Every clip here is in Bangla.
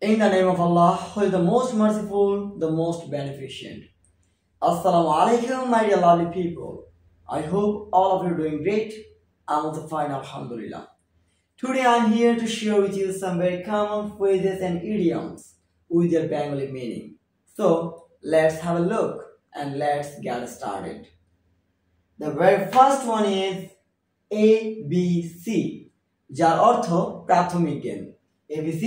In the name of Allah, who is the most merciful, the most beneficent. Assalamu alaikum, my dear lovely people. I hope all of you are doing great. I'm also fine, alhamdulillah. Today I'm here to share with you some very common phrases and idioms with their Bengali meaning. So let's have a look and let's get started. The very first one is ABC, যার অর্থ প্রাথমিক জ্ঞান। ABC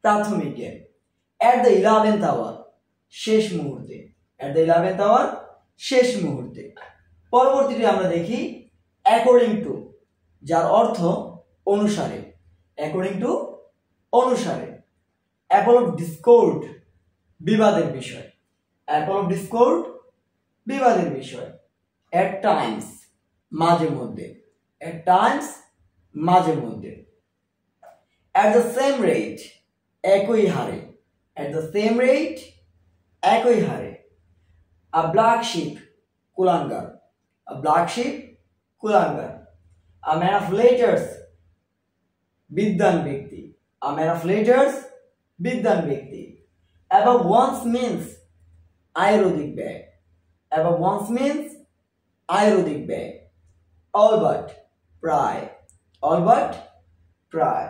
প্রাথমিক জ্ঞান। At the 11th hour, শেষ মুহূর্তে। At the 11th hour, শেষ মুহূর্তে। পরবর্তীতে আমরা দেখি according to, যার অর্থ অনুসারে। According to অনুসারে। Apple of discord, বিবাদের বিষয়। Apple of discord, বিবাদের বিষয়। At times, মাঝে মধ্যে। At times, মাঝে মধ্যে। At the same rate, একই হারে। At the same rate, একই হারে। A black sheep, কুলাঙ্গার। A black sheep, কুলাঙ্গার। A man of letters, বিদ্বান ব্যক্তি। A man of letters, বিদ্বান ব্যক্তি। Above once means আয়ুর্বেদিক ব্যয়। Above once means আয়ুর্বেদিক ব্যয়। All but, প্রায়। All but, প্রায়।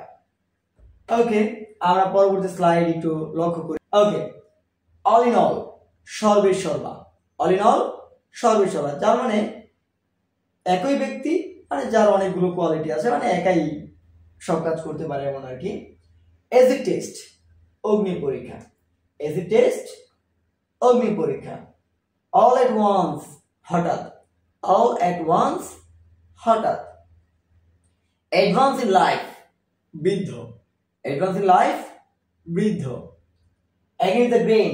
ওকে, আমরা পরবর্তী স্লাইড একটু লক্ষ্য করি। ওকে, অল ইন অল, সর্বে সর্বা। অল ইন অল, সর্বে সর্বা, যার মানে একই ব্যক্তি, মানে যার অনেকগুলো কোয়ালিটি আছে, মানে একাই সব কাজ করতে পারে এমন আর কি। এজ এ টেস্ট, অগ্নি পরীক্ষা। এজ এ টেস্ট, অগ্নি পরীক্ষা। অল এট ওয়ান্স, হঠাৎ। অল এট ওয়ান্স, হঠাৎ। অ্যাডভান্স ইন লাইফ, বৃদ্ধ। অ্যাডভান্স ইন লাইফ, বৃদ্ধ। অ্যাগেইনস্ট দ্য গ্রেইন,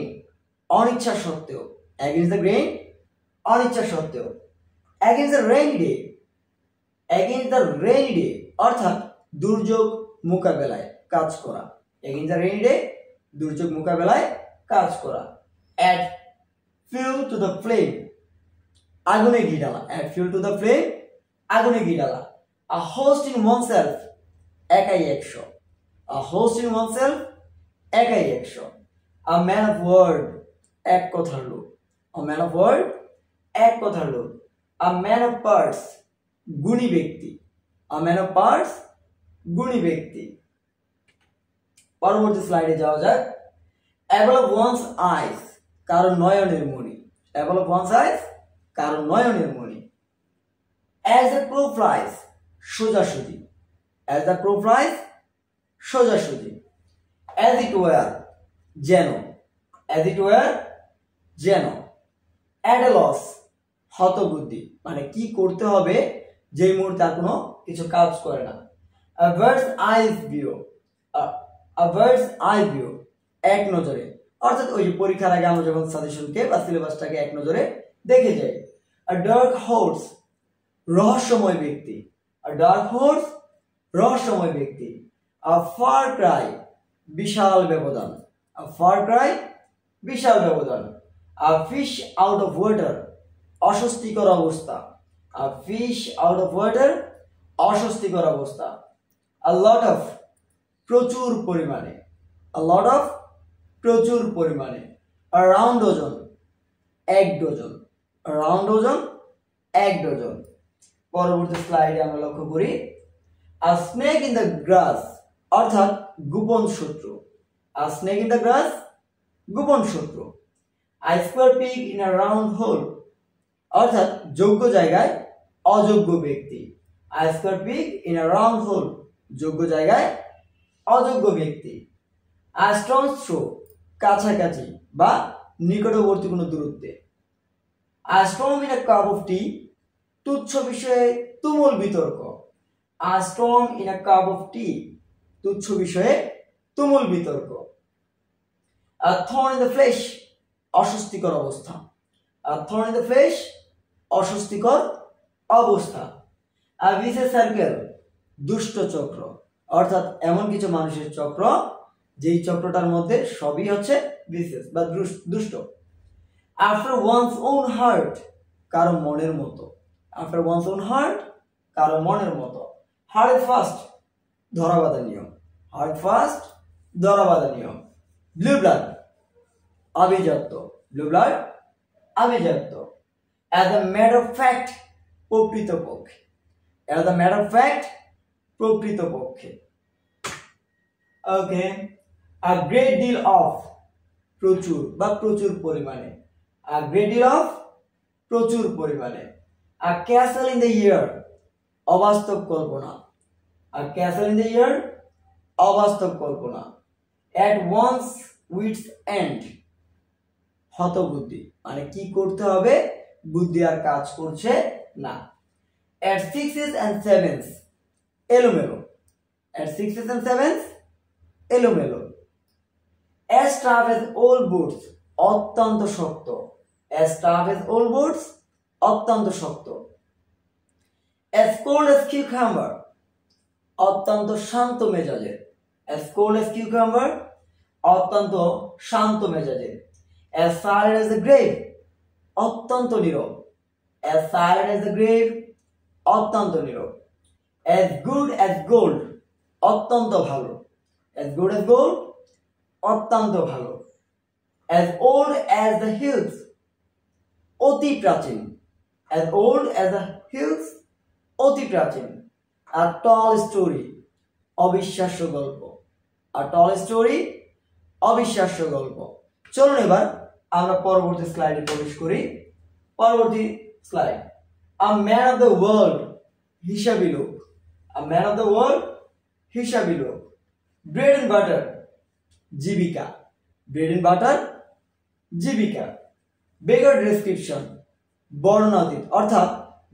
অনিচ্ছা সত্ত্বেও। অ্যাগেইনস্ট দ্য গ্রেইন, অনিচ্ছা সত্ত্বেও। Against the rainy day, against the rainy day অর্থাৎ দুর্যোগ মোকাবেলায় কাজ করা। অ্যাগেইনস্ট দ্য রেইনি ডে, দুর্যোগ মোকাবেলায় কাজ করা। Add fuel to the flame, আগুনে ঘি ঢালা। Add fuel to the flame, আগুনে ঘি ঢালা। আ হোস্ট ইন ওয়ানসেলফ, একাই একশো। A host in oneself, একাই একশো। A man of word, এক কথার লোক। A man of word, এক কথার লোক। A man of parts, গুণী ব্যক্তি। A man of parts, গুণী ব্যক্তি। পরবর্তী স্লাইডে যাওয়া যাক। Apple of one's eyes, কারো নয়নের মণি। Apple of one's eyes, কারো নয়নের মণি। As the crow flies, সোজাসুজি। As the crow flies, সোজাসুজি। As it were, যেন। As it were, যেন। At a loss, হতবুদ্ধি, মানে কি করতে হবে যে মুহূর্তে আর কোনো কিছু কাজ করে না। A bird's eye view, a bird's eye view, এক নজরে, অর্থাৎ ওই যে পরীক্ষার আগে আমরা যখন সাজেশনকে বা সিলেবাসটাকে এক নজরে দেখে যাই। A dark horse, রহস্যময় ব্যক্তি। A dark horse, রহস্যময় ব্যক্তি। A far cry, বিশাল ব্যবধান। A far cry, বিশাল ব্যবধান। A fish out of water, অস্বস্তিকর অবস্থা। A fish out of water, অস্বস্তিকর অবস্থা। A lot of, প্রচুর পরিমাণে। A lot of, প্রচুর পরিমাণে। A round dozen, এক ডজন। A round dozen, এক ডজন। পরবর্তী স্লাইডে আমরা লক্ষ্য করি। A snake in the grass, অর্থাৎ গোপন শত্রু। A snake in the grass, গোপন শত্রু। A square peg in a round hole, অর্থাৎ যোগ্য জায়গায় অযোগ্য ব্যক্তি। A square peg in a round hole, যোগ্য জায়গায় অযোগ্য ব্যক্তি। A stone's throw, কাছাকাছি বা নিকটবর্তী কোনো দূরত্বে। A storm in a cup of tea, তুচ্ছ বিষয়ে তুমুল বিতর্ক। A storm in a cup of tea, তুচ্ছ বিষয়ে তুমুল বিতর্ক। A thorn in the flesh, অস্বস্তিকর অবস্থা। A thorn in the flesh, অস্বস্তিকর অবস্থা। A vicious circle, দুষ্ট চক্র, অর্থাৎ এমন কিছু মানুষের চক্র যেই চক্রটার মধ্যে সবই হচ্ছে vicious বা দুষ্ট। After one's own heart, কারো মনের মতো। After one's own heart, কারো মনের মতো। Hard and fast, ধরা বাঁধা নিয়ম। হার্ড ফাস্ট ধরাবাঁধা নিয়ম। ব্লু ব্লাড আভিজাত্য, ব্লু ব্লাড আভিজাত্য। As a matter of fact প্রকৃতপক্ষে, as a matter of fact প্রকৃতপক্ষে। Okay, a great deal of প্রচুর বা প্রচুর পরিমাণে, আ গ্রেট ডিল অফ প্রচুর পরিমাণে। আ ক্যাসেল ইন দ্য ইয়ার অবাস্তব কল্পনা, আ ক্যাসেল ইন দ্য ইয়ার অবাস্তব কল্পনা। অ্যাট ওয়ান্স উইথস এন্ড হতবুদ্ধি, মানে কি করতে হবে বুদ্ধি আর কাজ করছে না। অ্যাট সিক্সেস অ্যান্ড সেভেন্স এলোমেলো, অ্যাট সিক্সেস অ্যান্ড সেভেন্স এলোমেলো। As tough as old boots অত্যন্ত শক্ত, as tough as old boots অত্যন্ত শক্ত। অ্যাজ কোল্ড এজ কিউকাম্বার অত্যন্ত শান্ত মেজাজের, অ্যাজ কোল্ড এজ কিউকাম্বার অত্যন্ত শান্ত মেজাজের। As silent as the grave অত্যন্ত নীরব, as silent as the grave অত্যন্ত নীরব। অ্যাজ গুড অ্যাজ গোল্ড অত্যন্ত ভালো, অ্যাজ গুড অ্যাজ গোল্ড অত্যন্ত ভালো। As old as the hills অতি প্রাচীন, as old as the hills অতি প্রাচীন। আ টল স্টোরি অবিশ্বাস্য গল্প, আ টল স্টোরি অবিশ্বাস্য গল্প। চলুন এবার আমরা পরবর্তী স্লাইডে প্রবেশ করি। পরবর্তী slide, a man of the world হিসাবি লোক, a man of the world হিসাবি লোক। ব্রেড এন্ড বাটার জীবিকা, ব্রেড এন্ড বাটার জীবিকা। বেগার ডেসক্রিপশন বর্ণনাতীত, অর্থাৎ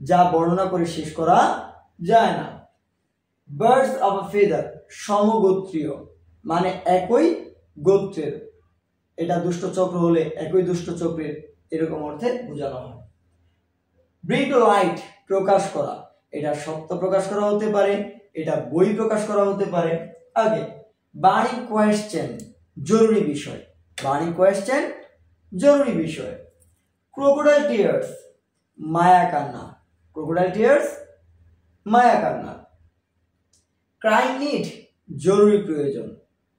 যা বর্ণনা করে শেষ করা যায় না। বার্ডস অফ আ ফেদার সমগোত্রীয়, মানে একই গোত্রের, এটা দুষ্ট চক্র হলে একই দুষ্ট চক্রের এরকম অর্থে বোঝানো হয়। ব্রিং টু লাইট প্রকাশ করা, এটা সত্য প্রকাশ করা হতে পারে, এটা বই প্রকাশ করা হতে পারে। আগে বার্নিং কোয়েশ্চেন জরুরি বিষয়, বার্নিং কোয়েশ্চেন জরুরি বিষয়। ক্রোকোডাইল টিয়ার্স মায়া কান্না, ক্রোকোডাইল টিয়ার্স মায়া কান্না। ক্রাইং নিড জরুরি প্রয়োজন,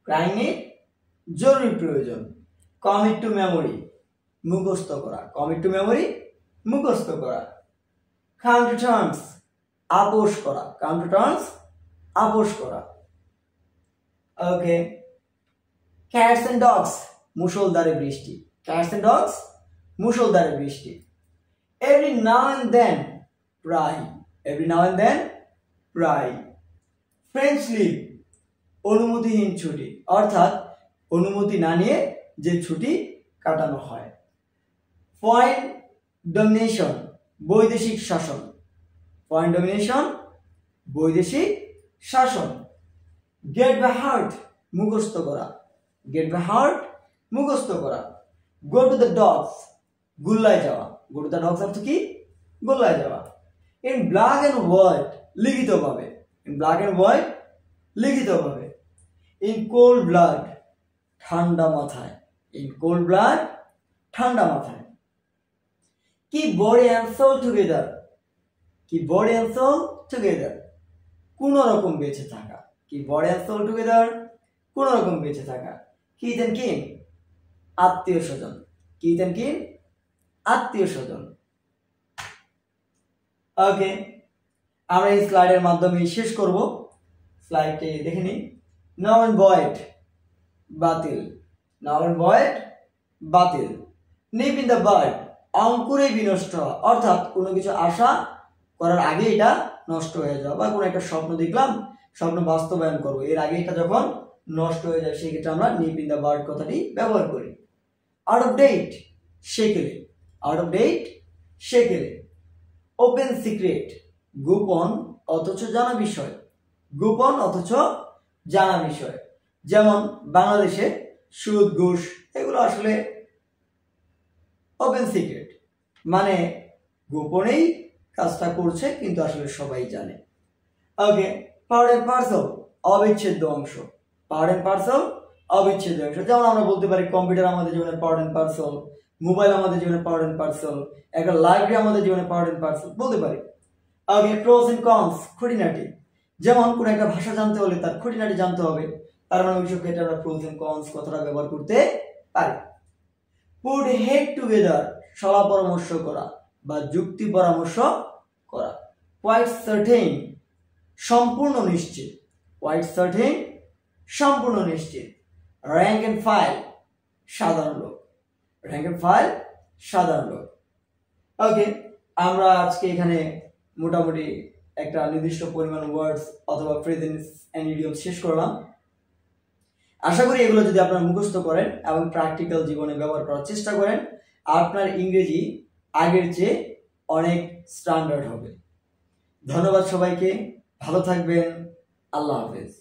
ক্রাইং নিড জরুরি প্রয়োজন। কমিট টু মেমোরি মুখস্থ করা, কমিট টু মেমোরি মুখস্থ করা। কাম টু টার্মস আপোষ করা, কাম টু টার্মস আপোষ করা। ওকে, ক্যাটস এন্ড ডগস মুষলধারে বৃষ্টি, ক্যাটস এন্ড ডগস মুষলধারে বৃষ্টি। এভরি নাও এন্ড দেন প্রায়, এভরি নাও এন্ড দেন প্রায়। ফ্রেঞ্চ লিভ অনুমতিহীন ছুটি, অর্থাৎ অনুমতি না নিয়ে যে ছুটি কাটানো হয়। ফরেন ডমিনেশন বৈদেশিক শাসন, ফরেন ডমিনেশন বৈদেশিক শাসন। গেট বাই হার্ট মুখস্থ করা, গেট বাই হার্ট মুখস্থ করা। গো টু দ্য ডগস গুল্লায় যাওয়া, গো টু দ্য ডগস অর্থ কি গুল্লায় যাওয়া। ইন ব্ল্যাক এন্ড হোয়াইট লিখিতভাবে, ইন ব্ল্যাক এন্ড হোয়াইট লিখিতভাবে। ইন কোল্ড ব্লাড ঠান্ডা মাথায়, ইন কোল্ড ব্লাড ঠান্ডা মাথায়। Keep body and soul together, keep body and soul together কোন রকম বেঁচে থাকা, keep body and soul together কোন রকম বেঁচে থাকা। কিথ এন্ড কিন আত্মীয় স্বজন, কিথ এন্ড কিন আত্মীয় স্বজন। ওকে, আমরা এই স্লাইডের মাধ্যমে শেষ করব। স্লাইডটি দেখে নিই। নাল এন্ড ভয়েড বাতিল, নাল এন্ড ভয়েড বাতিল। নিপ ইন দ্য বার্ড অঙ্কুরে বিনষ্ট হওয়া, অর্থাৎ কোনো কিছু আশা করার আগে এটা নষ্ট হয়ে যাওয়া, বা কোনো একটা স্বপ্ন দেখলাম, স্বপ্ন বাস্তবায়ন করবো, এর আগে এটা যখন নষ্ট হয়ে যায় সেই ক্ষেত্রে আমরা নিপ ইন দ্য বার্ড কথাটি ব্যবহার করি। আউট অফ ডেট সেকেলে, আউট অফ ডেট সেকেলে। ওপেন সিক্রেট গোপন অথচ জানা বিষয়, গোপন অথচ জানা বিষয়। যেমন বাংলাদেশে সুদ ঘুষ এগুলো আসলে ওপেন সিক্রেট, মানে গোপনেই কাজটা করছে কিন্তু আসলে সবাই জানে। ওকে, পার্ট এন্ড পার্সেল অবিচ্ছেদ্য অংশ, পার্ট এন্ড পার্সেল অবিচ্ছেদ্য অংশ। যেমন আমরা বলতে পারি কম্পিউটার আমাদের জীবনে পার্ট এন্ড পার্সেল, মোবাইল আমাদের জীবনে পার্ট এন্ড পার্সেল, একটা লাইব্রেরি আমাদের জীবনে পার্ট এন্ড পার্সেল বলতে পারি। ওকে, প্রোস এন্ড কনস খুঁটিনাটি, যেমন কোন একটা ভাষা জানতে হলে তার খুঁটিনাটি জানতে হবে, তার মানে ওইসব ক্ষেত্রে আমরা প্রোস এন্ড কনস কথাটা ব্যবহার করতে পারি। পুট হেড টুগেদার সলা পরামর্শ করা বা যুক্তি পরামর্শ করা। কোয়াইট সার্টেন সম্পূর্ণ নিশ্চিত, কোয়াইট সার্টেন সম্পূর্ণ নিশ্চিত। র্যাঙ্ক এন্ড ফাইল সাধারণ লোক, র্যাঙ্ক এন্ড ফাইল সাধারণ লোক। ওকে, আমরা আজকে এখানে মোটামুটি একটা নির্দিষ্ট পরিমাণ ওয়ার্ডস অথবা প্রেজেন্স এন্ড ইডিয়ম শেষ করলাম। আশা করি এগুলো যদি আপনারা মুখস্থ করেন এবং প্র্যাকটিক্যাল জীবনে ব্যবহার করার চেষ্টা করেন, আপনার ইংরেজি আগের চেয়ে অনেক স্ট্যান্ডার্ড হবে। ধন্যবাদ সবাইকে, ভালো থাকবেন, আল্লাহ হাফেজ।